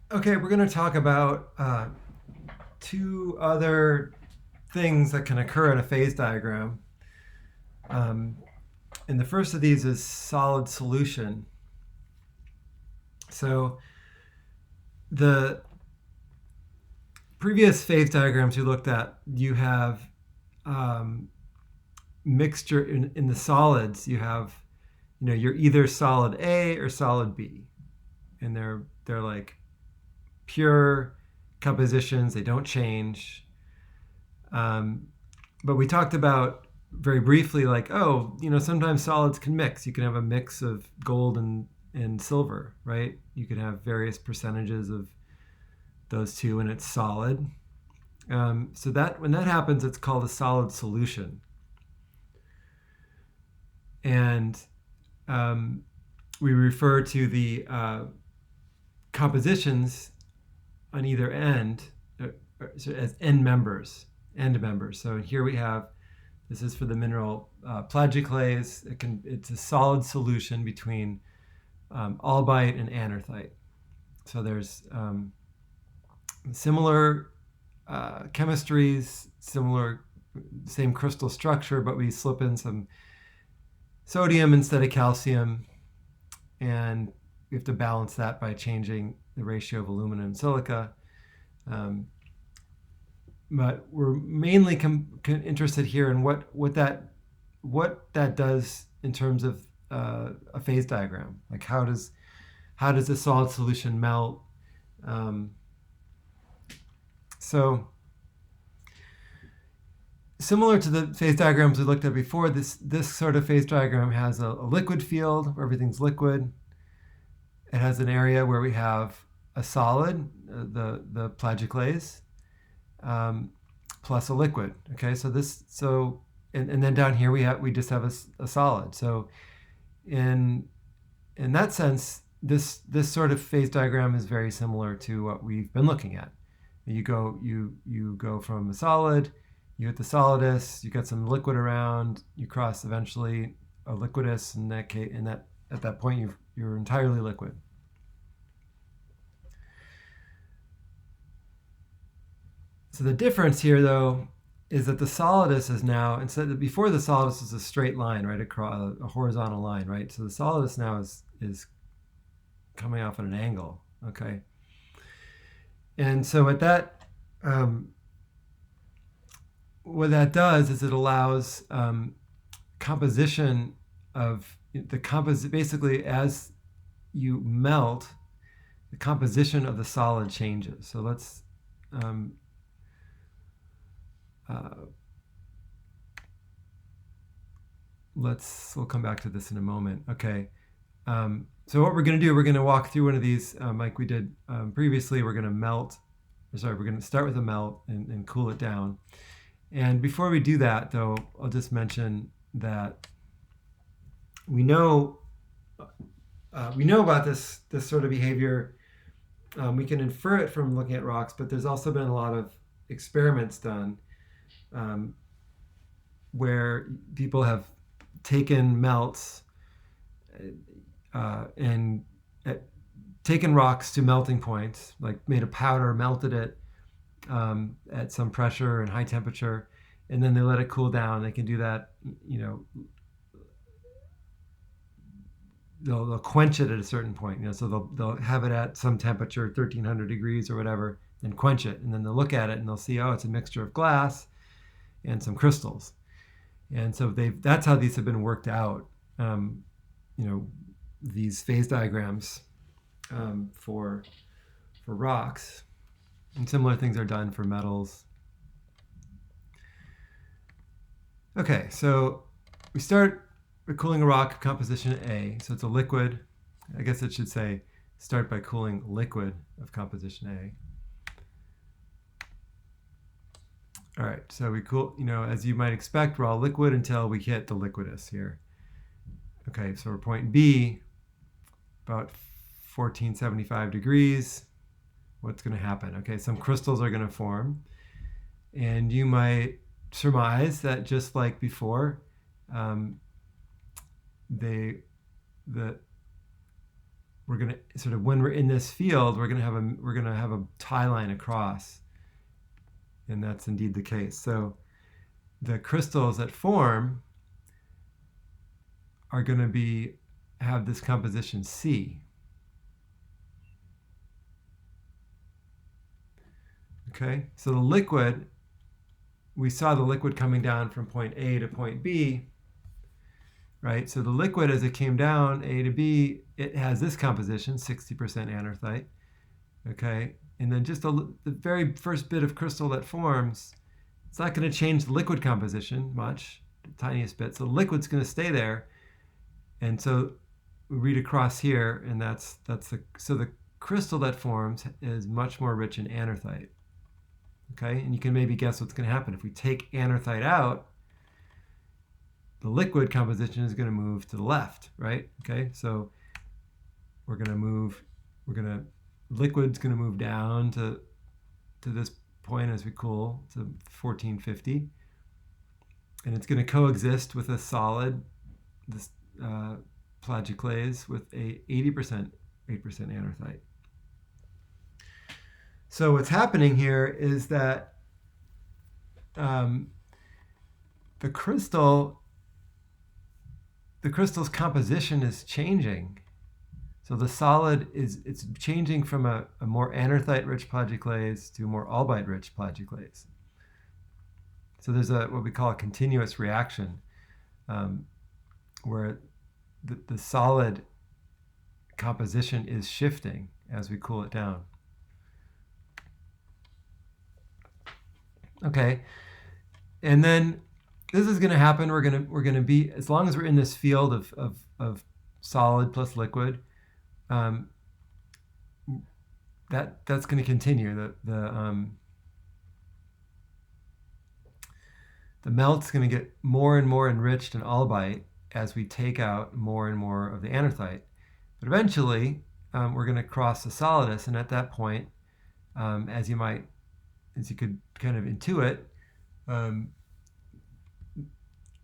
Okay, we're going to talk about two other things that can occur in a phase diagram. Um, and the first of these is solid solution. So the previous phase diagrams we looked at, you have um, mixture in the solids. You have, you're either solid A or solid B, and they're like pure compositions. They don't change. Um, but we talked about very briefly, like, sometimes solids can mix. You can have a mix of gold and silver, right? You can have various percentages of those two, and it's solid. So that when that happens, it's called a solid solution. And we refer to the compositions on either end as end members. So here we have, this is for the mineral plagioclase. It's a solid solution between albite and anorthite. So there's similar chemistries, same crystal structure, but we slip in some sodium instead of calcium, and we have to balance that by changing the ratio of aluminum and silica. But we're mainly interested here in what that does in terms of a phase diagram. Like how does a solid solution melt? So similar to the phase diagrams we looked at before, this sort of phase diagram has a liquid field where everything's liquid. It has an area where we have a solid, the plagioclase, plus a liquid. Okay, and then down here we just have a solid. So in that sense, this sort of phase diagram is very similar to what we've been looking at. You go from a solid, you hit the solidus, you got some liquid around, you cross eventually a liquidus. In that case, at that point you're entirely liquid. So the difference here, though, is that the solidus is now, before the solidus is a straight line, right, across a horizontal line, right? So the solidus now is coming off at an angle, okay? And so what that does is it allows composition of basically as you melt, the composition of the solid changes. So we'll come back to this in a moment. Okay. So what we're going to do, we're going to walk through one of these like we did previously. We're going to start with a melt and cool it down. And before we do that, though, I'll just mention that we know about this sort of behavior. We can infer it from looking at rocks, but there's also been a lot of experiments done where people have taken melts and taken rocks to melting points, like made a powder, melted it at some pressure and high temperature, and then they let it cool down. They can do that, they'll quench it at a certain point, so they'll have it at some temperature, 1300 degrees or whatever, and quench it, and then they'll look at it and they'll see, oh, it's a mixture of glass and some crystals. And so that's how these have been worked out, these phase diagrams for rocks. And similar things are done for metals. Okay, so we start with cooling a rock, composition A. So it's a liquid. I guess it should say start by cooling liquid of composition A. All right, so we cool, as you might expect, we're all liquid until we hit the liquidus here. Okay, so we're point B, about 1475 degrees. What's going to happen? Okay, some crystals are going to form. And you might surmise that just like before, the we're going to sort of, when we're in this field, we're going to have a tie line across, and that's indeed the case. So the crystals that form are going to have this composition C. Okay, so the liquid, we saw the liquid coming down from point A to point B, right? So the liquid, as it came down A to B, it has this composition, 60% anorthite, okay? And then just the very first bit of crystal that forms, it's not going to change the liquid composition much, the tiniest bit. So the liquid's going to stay there. And so we read across here, and so the crystal that forms is much more rich in anorthite. Okay, and you can maybe guess what's going to happen. If we take anorthite out, the liquid composition is going to move to the left, right? Okay, so liquid's going to move down to this point as we cool to 1450, and it's going to coexist with a solid, this plagioclase with a 8% anorthite. So what's happening here is that the crystal's composition is changing. So the solid it's changing from a more anorthite-rich plagioclase to a more albite-rich plagioclase. So there's what we call a continuous reaction, where the solid composition is shifting as we cool it down. Okay, and then this is going to happen. We're going to be, as long as we're in this field of solid plus liquid, that's going to continue. The melt's going to get more and more enriched in albite as we take out more and more of the anorthite. But eventually, we're going to cross the solidus, and at that point, as you could kind of intuit,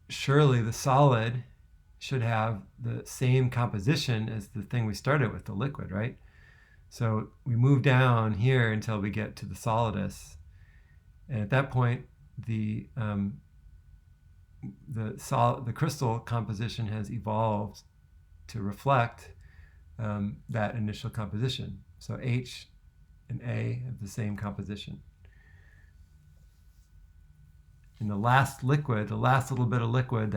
surely the solid should have the same composition as the thing we started with, the liquid, right? So we move down here until we get to the solidus, and at that point, the crystal composition has evolved to reflect that initial composition. So H and A have the same composition. And the last little bit of liquid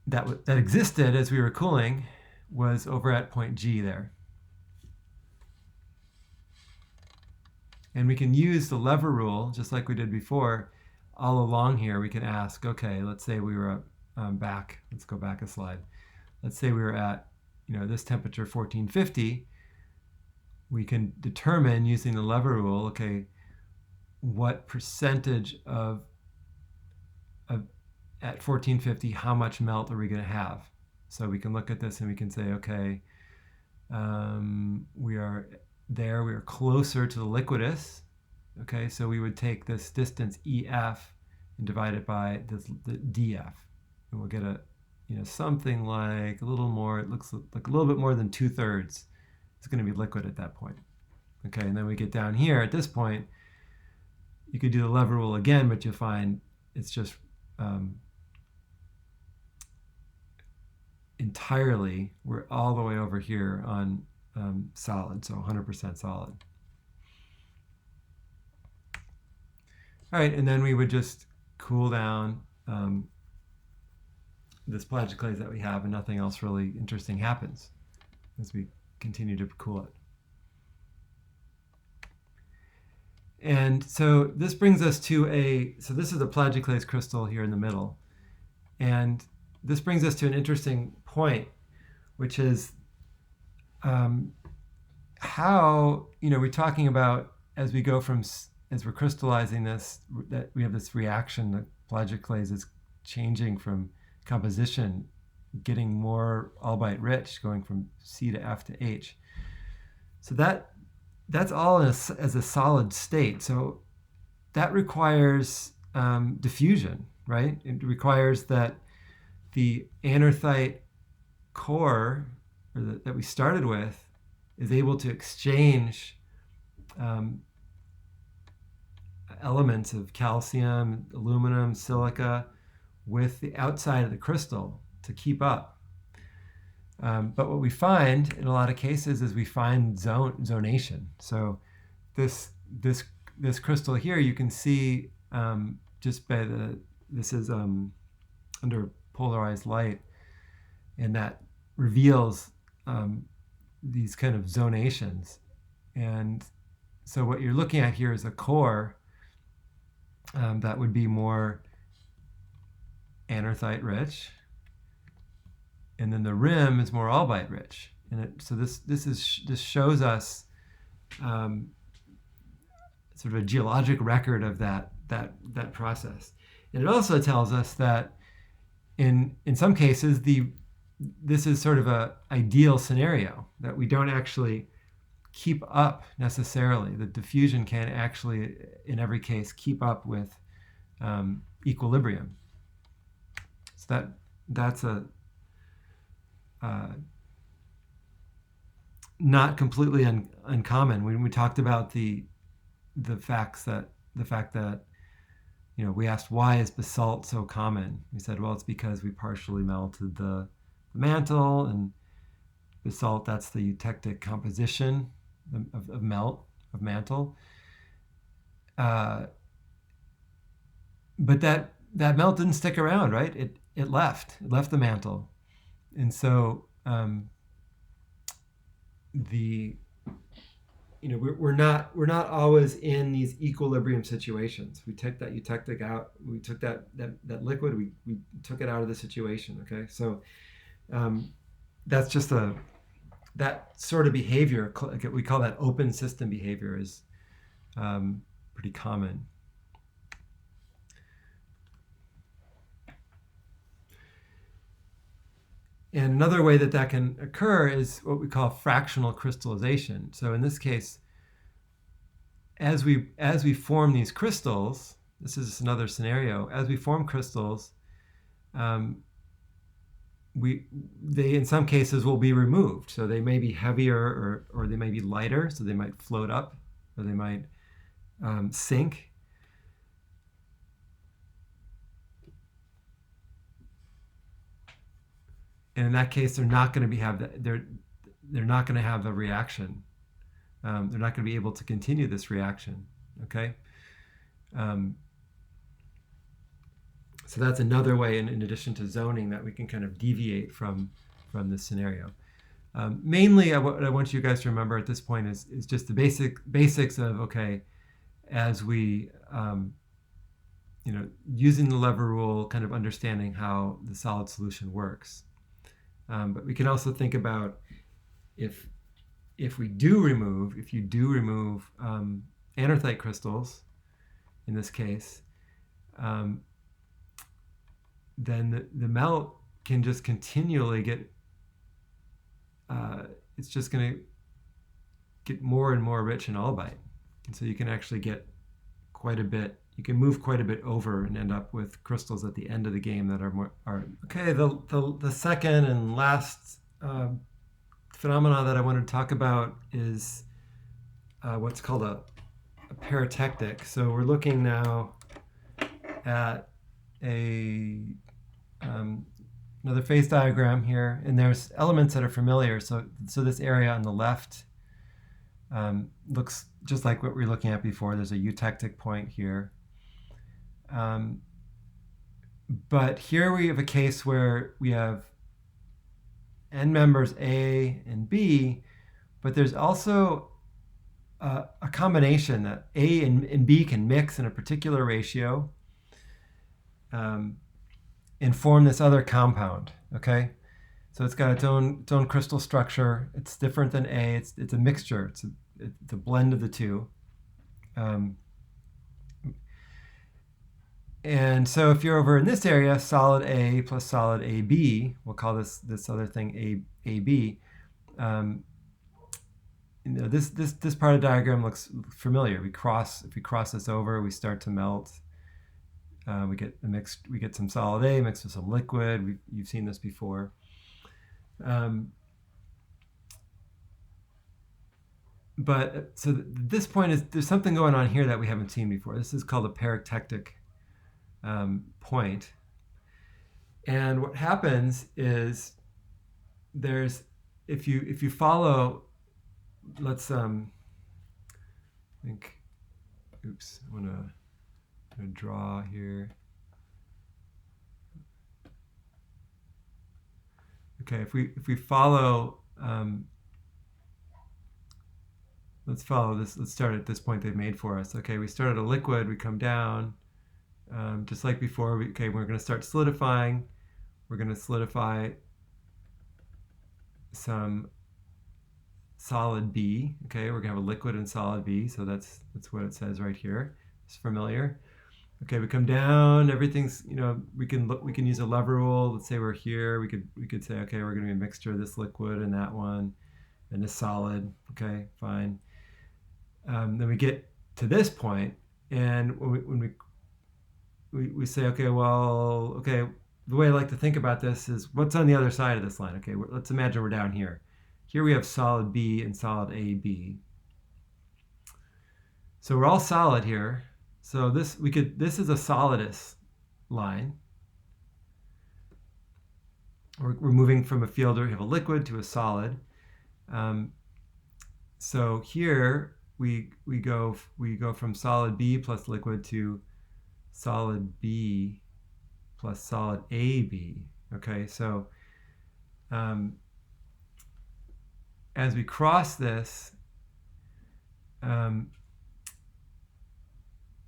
that existed as we were cooling was over at point G there. And we can use the lever rule, just like we did before. All along here, we can ask, okay, let's say we were back. Let's go back a slide. Let's say we were at this temperature, 1450. We can determine using the lever rule, okay, what percentage of at 1450, how much melt are we going to have? So we can look at this and we can say, okay, we are closer to the liquidus. Okay, so we would take this distance EF and divide it by the DF, and we'll get something like a little more. It looks like a little bit more than 2/3. It's going to be liquid at that point. Okay, and then we get down here at this point. You could do the lever rule again, but you'll find it's just entirely, we're all the way over here on solid, so 100% solid. All right, and then we would just cool down this plagioclase that we have, and nothing else really interesting happens as we continue to cool it. And so this brings us to so this is a plagioclase crystal here in the middle. And this brings us to an interesting point, which is how, we're talking about as we're crystallizing this, that we have this reaction, the plagioclase is changing from composition, getting more albite rich, going from C to F to H. So that's all as a solid state. So that requires diffusion, right? It requires that the anorthite core that we started with is able to exchange elements of calcium, aluminum, silica with the outside of the crystal to keep up. But what we find in a lot of cases is we find zonation. So this crystal here, you can see just by this is under polarized light, and that reveals these kind of zonations. And so what you're looking at here is a core that would be more anorthite rich, and then the rim is more albite rich. And so this shows us sort of a geologic record of that process. And it also tells us that in some cases this is sort of a ideal scenario, that we don't actually keep up necessarily. The diffusion can't actually, in every case, keep up with equilibrium. So that's a not completely uncommon. When we talked about the fact that we asked, why is basalt so common? We said, well, it's because we partially melted the mantle, and basalt, that's the eutectic composition of mantle. But that melt didn't stick around, right? It left the mantle. And so we're not always in these equilibrium situations. We took that eutectic out. We took that liquid. We took it out of the situation. Okay, so that's just that sort of behavior. We call that open system behavior, is pretty common. And another way that can occur is what we call fractional crystallization. So in this case, as we form these crystals, this is another scenario. As we form crystals, they in some cases will be removed. So they may be heavier or they may be lighter. So they might float up, or they might sink. And in that case, they're not going to have a reaction. They're not going to be able to continue this reaction. Okay. So that's another way, in addition to zoning, that we can kind of deviate from this scenario. Mainly, what I want you guys to remember at this point is just the basics of, okay, as we using the lever rule, kind of understanding how the solid solution works. But we can also think about if you do remove anorthite crystals, in this case, then the melt can just continually it's just going to get more and more rich in albite. And so you can actually get quite a bit. You can move quite a bit over and end up with crystals at the end of the game that are more. Okay, the second and last phenomena that I wanted to talk about is what's called a peritectic. So we're looking now at another phase diagram here, and there's elements that are familiar. So this area on the left looks just like what we were looking at before. There's a eutectic point here. But here we have a case where we have end members A and B, but there's also a combination that A and B can mix in a particular ratio and form this other compound. Okay, so it's got its own crystal structure. It's different than A. It's a mixture. It's a blend of the two. And so if you're over in this area, solid A plus solid AB, we'll call this other thing AB. This part of the diagram looks familiar. If we cross this over, we start to melt. We get some solid A mixed with some liquid. You've seen this before. But so this point is there's something going on here that we haven't seen before. This is called a peritectic point. And what happens is there's if you follow, let's think. Oops, I'm gonna draw here. Okay, if we follow, let's follow this. Let's start at this point they've made for us. Okay, we start at a liquid. We come down, just like before. Okay, we're going to start solidifying. We're going to solidify some solid B. Okay, we're going to have a liquid and solid B. So that's what it says right here. It's familiar. Okay, we come down. Everything's, we can use a lever rule. Let's say we're here. We could say, okay, we're going to be a mixture of this liquid and that one, and this solid. Okay, fine. Then we get to this point, and when we say, okay, well, okay, the way I like to think about this is what's on the other side of this line. Okay, let's imagine we're down here. Here we have solid B and solid AB. So we're all solid here. So this is a solidus line. We're moving from a field where we have a liquid to a solid. So here we go from solid B plus liquid to solid B plus solid AB. Okay, so as we cross this,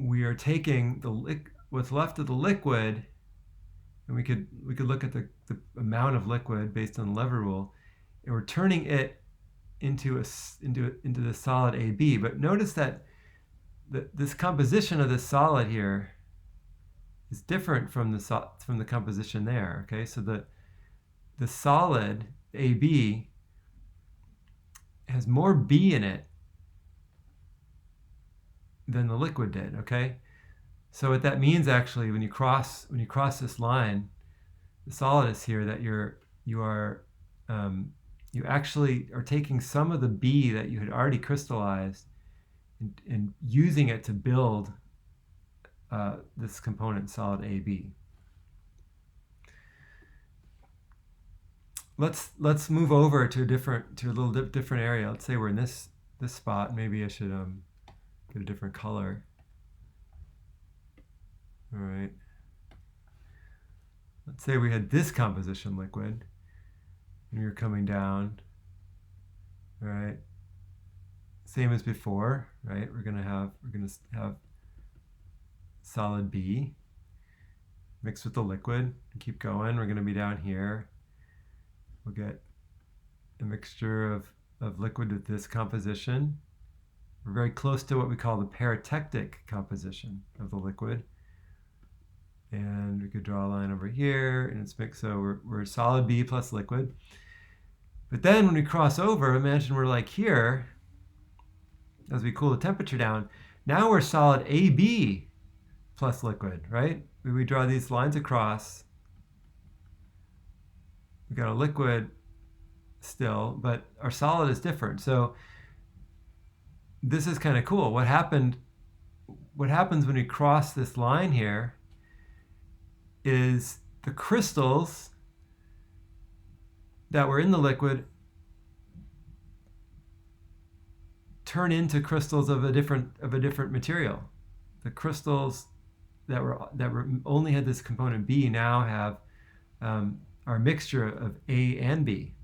we are taking what's left of the liquid, and we could look at the amount of liquid based on the lever rule, and we're turning it into the solid AB. But notice that this composition of this solid here is different from the composition there. Okay, so the solid AB has more B in it than the liquid did. Okay, so what that means actually, when you cross this line, the solidus here, that you actually are taking some of the B that you had already crystallized and using it to build this component, solid AB. Let's move over to a little different area. Let's say we're in this spot. Maybe I should get a different color. All right. Let's say we had this composition liquid, and we were coming down. All right. Same as before, right? We're gonna have solid B mixed with the liquid and keep going. We're gonna be down here. We'll get a mixture of liquid with this composition. We're very close to what we call the peritectic composition of the liquid. And we could draw a line over here, and it's mixed, so we're solid B plus liquid. But then when we cross over, imagine we're like here, as we cool the temperature down, now we're solid AB plus liquid, right? We draw these lines across. We've got a liquid still, but our solid is different. So this is kind of cool. What happens when we cross this line here is the crystals that were in the liquid turn into crystals of a different material. The crystals that only had this component B now have our mixture of A and B.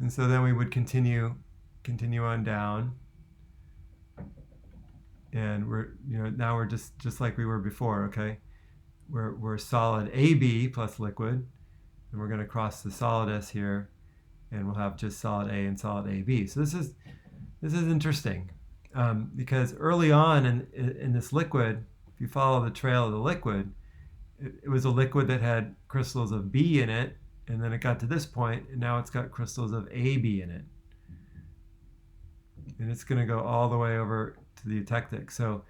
And so then we would continue on down, and now we're just like we were before. Okay, we're solid AB plus liquid, and we're going to cross the solid S here, and we'll have just solid A and solid AB. So this is interesting, because early on in this liquid, if you follow the trail of the liquid, it was a liquid that had crystals of B in it, and then it got to this point, and now it's got crystals of AB in it. And it's going to go all the way over to the eutectic. So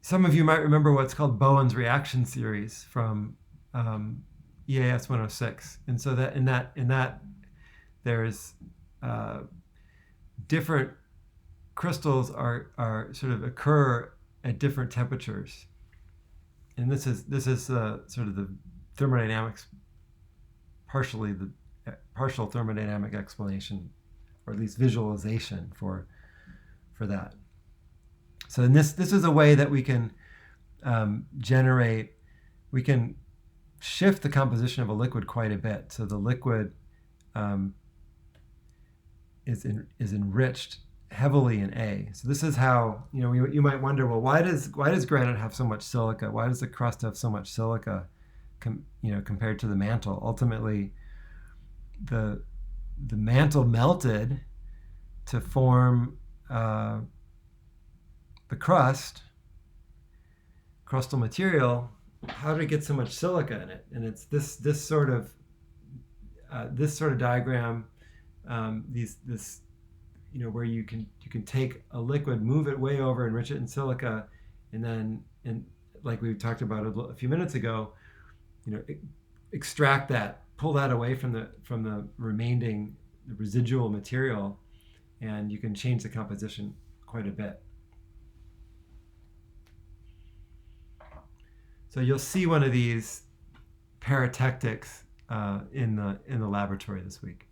some of you might remember what's called Bowen's reaction series from EAS 106, and so that in that there's different crystals are sort of occur at different temperatures, and this is sort of the thermodynamics, partially the partial thermodynamic explanation, or at least visualization for that. So in this is a way that we can we can shift the composition of a liquid quite a bit. So the liquid is enriched heavily in A. So this is how, you might wonder, well, why does granite have so much silica? Why does the crust have so much silica, compared to the mantle? Ultimately, the mantle melted to form the crustal material. How did it get so much silica in it? And it's this sort of diagram, where you can take a liquid, move it way over, enrich it in silica, and then, like we talked about a few minutes ago, extract that, pull that away from the remaining, the residual material, and you can change the composition quite a bit. So you'll see one of these peritectics in the laboratory this week.